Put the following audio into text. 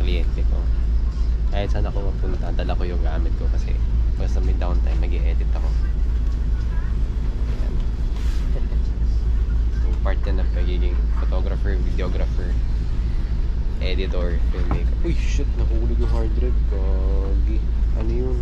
kliyente ko. Kahit saan ako mapunta, dala ko yung gamit ko kasi basta may downtime, mag-i-edit ako. Ayan. So, part yan ng pagiging photographer, videographer, editor, filmmaker. Uy, shit, nahulog yung hard drive. Gagi. Ano yun?